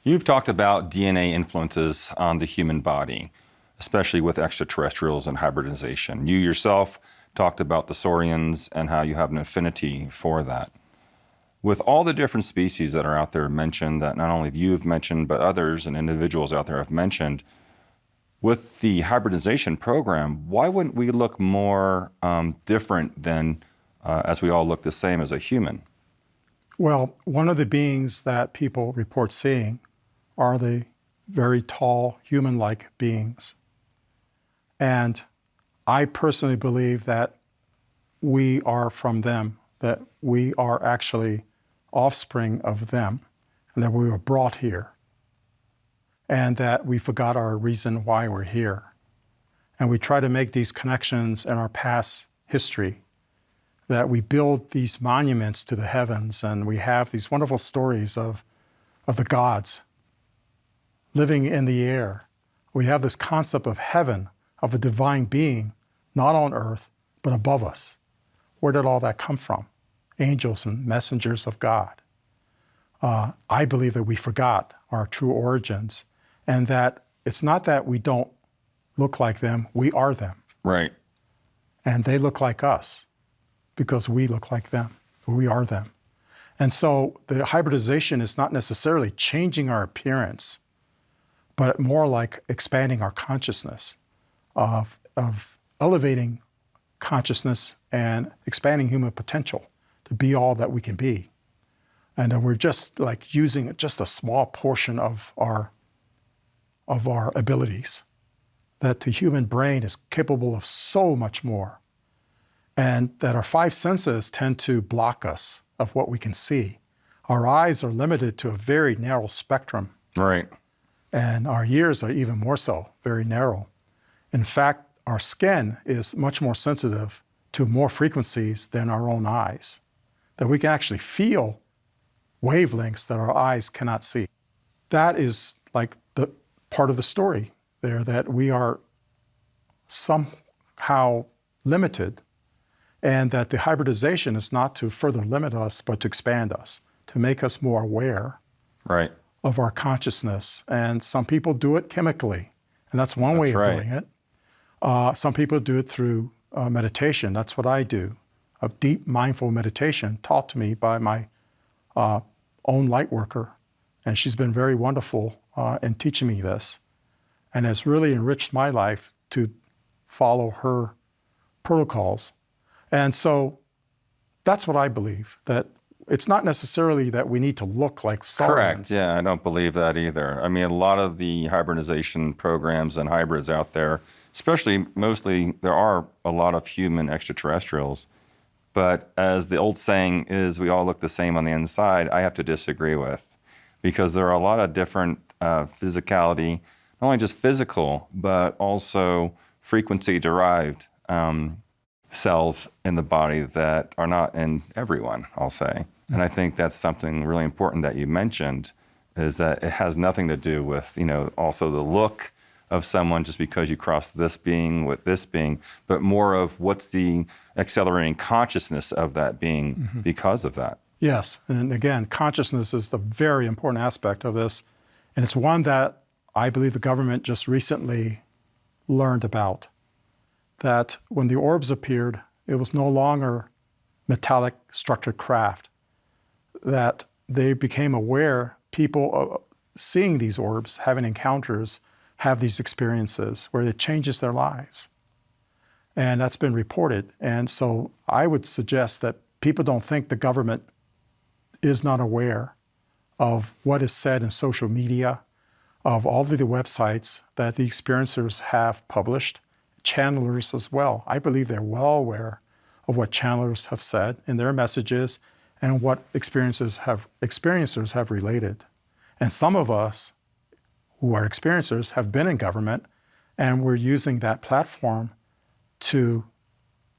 You've talked about DNA influences on the human body, especially with extraterrestrials and hybridization. You yourself talked about the Saurians and how you have an affinity for that. With all the different species that are out there mentioned, that not only you've mentioned, but others and individuals out there have mentioned, with the hybridization program, why wouldn't we look more different than as we all look the same as a human? Well, one of the beings that people report seeing are the very tall, human-like beings. And I personally believe that we are from them, that we are actually offspring of them, and that we were brought here, and that we forgot our reason why we're here. And we try to make these connections in our past history, that we build these monuments to the heavens, and we have these wonderful stories of the gods living in the air. We have this concept of heaven, of a divine being, not on earth, but above us. Where did all that come from? Angels and messengers of God. I believe that we forgot our true origins, and that it's not that we don't look like them, we are them. Right. And they look like us because we look like them. We are them. And so the hybridization is not necessarily changing our appearance, but more like expanding our consciousness, of elevating consciousness and expanding human potential to be all that we can be. And we're just like using just a small portion of our abilities, that the human brain is capable of so much more, and that our five senses tend to block us of what we can see. Our eyes are limited to a very narrow spectrum. Right. And our ears are even more so, very narrow. In fact, our skin is much more sensitive to more frequencies than our own eyes, that we can actually feel wavelengths that our eyes cannot see. That is like the part of the story there, that we are somehow limited, and that the hybridization is not to further limit us, but to expand us, to make us more aware. Right. Of our consciousness. And some people do it chemically, and that's one way of doing it. Some people do it through meditation. That's what I do. A deep mindful meditation taught to me by my own light worker. And she's been very wonderful in teaching me this, and has really enriched my life to follow her protocols. And so that's what I believe, that it's not necessarily that we need to look like Saurians. Correct. Yeah, I don't believe that either. I mean, a lot of the hybridization programs and hybrids out there, especially mostly, there are a lot of human extraterrestrials. But as the old saying is, we all look the same on the inside, I have to disagree with. Because there are a lot of different physicality, not only just physical, but also frequency-derived cells in the body that are not in everyone, I'll say. And I think that's something really important that you mentioned, is that it has nothing to do with, also the look of someone just because you cross this being with this being, but more of what's the accelerating consciousness of that being because of that. Yes, and again, consciousness is the very important aspect of this, and it's one that I believe the government just recently learned about, that when the orbs appeared, it was no longer metallic structured craft, that they became aware, people seeing these orbs, having encounters, have these experiences where it changes their lives. And that's been reported. And so I would suggest that people don't think the government is not aware of what is said in social media, of all of the websites that the experiencers have published, channelers as well. I believe they're well aware of what channelers have said in their messages and what experiencers have related. And some of us who are experiencers have been in government, and we're using that platform to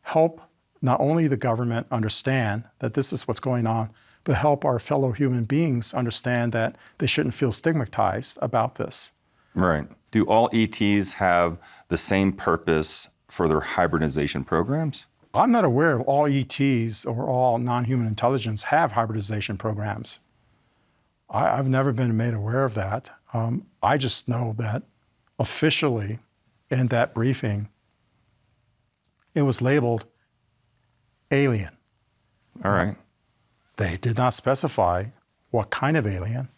help not only the government understand that this is what's going on, but help our fellow human beings understand that they shouldn't feel stigmatized about this. Right. Do all ETs have the same purpose for their hybridization programs? I'm not aware of all ETs or all non-human intelligence have hybridization programs. I've never been made aware of that. I just know that officially in that briefing, it was labeled alien. All right. They did not specify what kind of alien.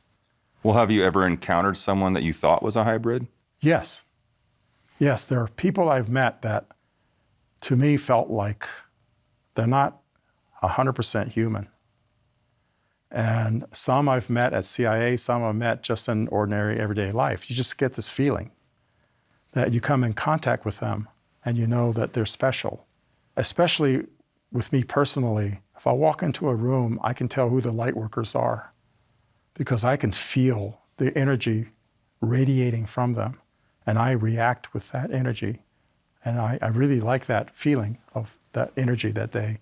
Well, have you ever encountered someone that you thought was a hybrid? Yes. Yes, there are people I've met that to me felt like they're not 100% human. And some I've met at CIA, some I've met just in ordinary everyday life. You just get this feeling that you come in contact with them and you know that they're special. Especially with me personally, if I walk into a room, I can tell who the light workers are because I can feel the energy radiating from them and I react with that energy. And I really like that feeling of that energy that they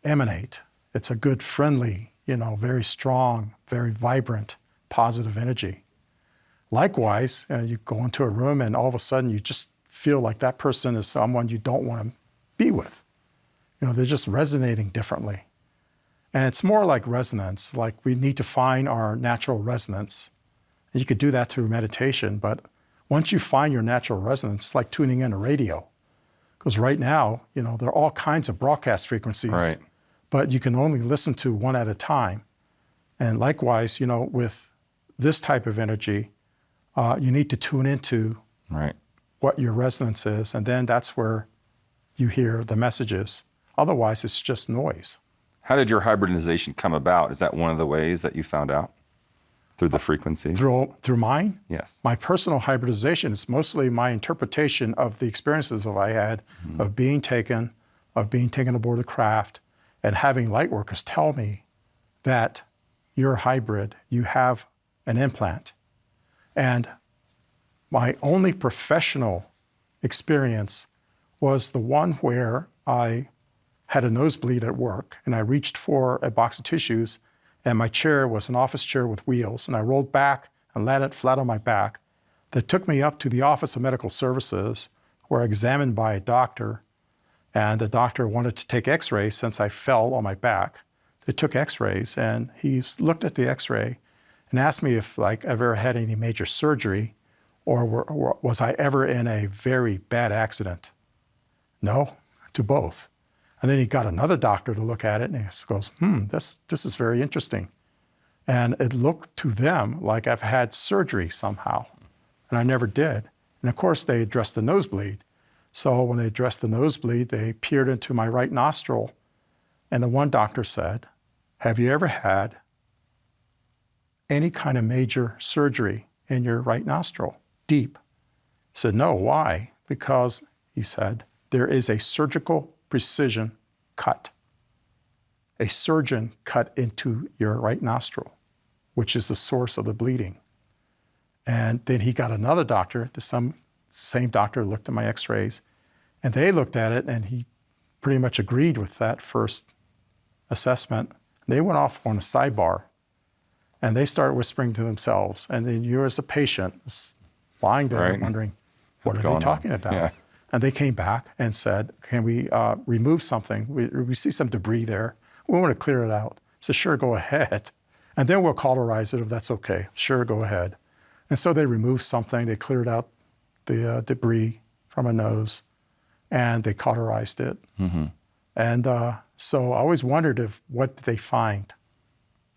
emanate. It's a good, friendly, very strong, very vibrant, positive energy. Likewise, you go into a room and all of a sudden you just feel like that person is someone you don't want to be with. They're just resonating differently. And it's more like resonance, like we need to find our natural resonance. And you could do that through meditation, but once you find your natural resonance, it's like tuning in a radio. Because right now, there are all kinds of broadcast frequencies, Right. but you can only listen to one at a time. And likewise, with this type of energy, you need to tune into Right. what your resonance is, and then that's where you hear the messages. Otherwise, it's just noise. How did your hybridization come about? Is that one of the ways that you found out? Through the frequencies? Through mine? Yes. My personal hybridization is mostly my interpretation of the experiences that I had of being taken aboard the craft, and having light workers tell me that you're a hybrid, you have an implant. And my only professional experience was the one where I had a nosebleed at work and I reached for a box of tissues and my chair was an office chair with wheels and I rolled back and landed flat on my back. That took me up to the Office of Medical Services where I was examined by a doctor, and the doctor wanted to take x-rays since I fell on my back. They took x-rays and he looked at the x-ray and asked me if I've ever had any major surgery or was I ever in a very bad accident. No, to both. And then he got another doctor to look at it and he goes, this is very interesting. And it looked to them like I've had surgery somehow, and I never did. And of course they addressed the nosebleed. So when they addressed the nosebleed, they peered into my right nostril, and the one doctor said, have you ever had any kind of major surgery in your right nostril, deep? I said, no, why? Because, he said, there is a surgical precision cut. A surgeon cut into your right nostril, which is the source of the bleeding. And then he got another doctor, the same doctor looked at my x-rays, and they looked at it and he pretty much agreed with that first assessment. They went off on a sidebar and they started whispering to themselves. And then you as a patient is lying there Right. wondering, what What's are they going talking on? about? Yeah. And they came back and said, can we remove something? We see some debris there. We want to clear it out. I said, sure, go ahead. And then we'll cauterize it if that's okay. Sure, go ahead. And so they removed something. They cleared out the debris from a nose and they cauterized it. Mm-hmm. And so I always wondered what did they find?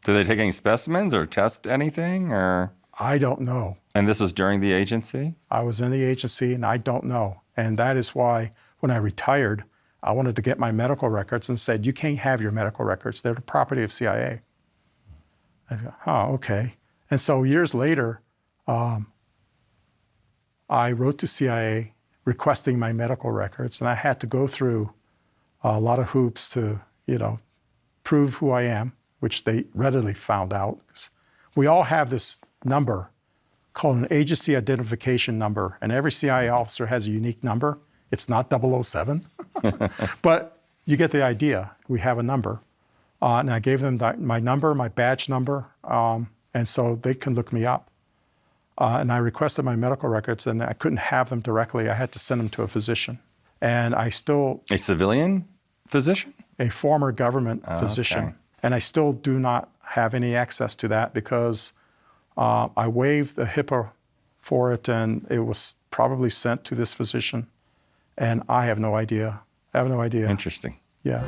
Did they take any specimens or test anything? I don't know. And this was during the agency? I was in the agency and I don't know. And that is why when I retired, I wanted to get my medical records and said, you can't have your medical records. They're the property of CIA. I go, oh, okay. And so years later, I wrote to CIA requesting my medical records, and I had to go through a lot of hoops to, prove who I am, which they readily found out. 'Cause we all have this number called an agency identification number, and every CIA officer has a unique number. It's not 007, but you get the idea. We have a number. And I gave them my number, my badge number, and so they can look me up. And I requested my medical records, and I couldn't have them directly. I had to send them to a physician. And I still... A civilian physician? A former government physician. Okay. And I still do not have any access to that because I waived the HIPAA for it, and it was probably sent to this physician, and I have no idea. I have no idea. Interesting. Yeah.